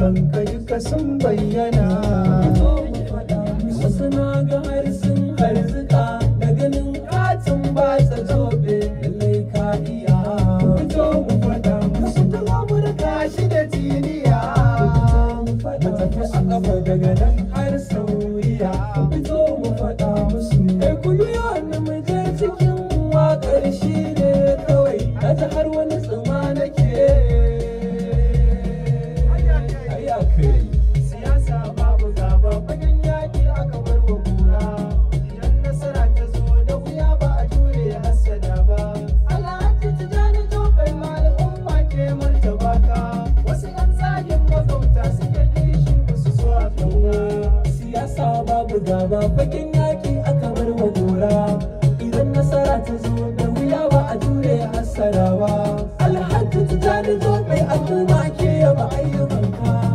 ayyukan ka duka sun bayyana. Wasu na ga har sun harzuka da ganin katin ba ta zobe lallai ka iya. Fito mu faɗa musu ta Amurka shi da tiniya. Mu tafi a ƙafa daga nan har Saudiya. Fito mu faɗa musu. Kai ku biyo ni mu je cikin waƙar shi ne kawai. Na ji har wani tsima nake. Ayya kai. Siyasa babu gaba fagen yaƙi aka bar wa kura. Idan nasara ta zo da wuya ba a jure hassada ba. Alhaji Tijjani Jobe al'umma ke martaba ka. Wasu 'yan tsarin magauta suke kishi ba su so a kauna. Siyasa babu gaba fagen yaƙi aka bar wa gora. Idan nasara ta zo da wuya ba a jure hassada ba. Alhaji Tijjani Jobe al'umma ke yaba ayyukanka.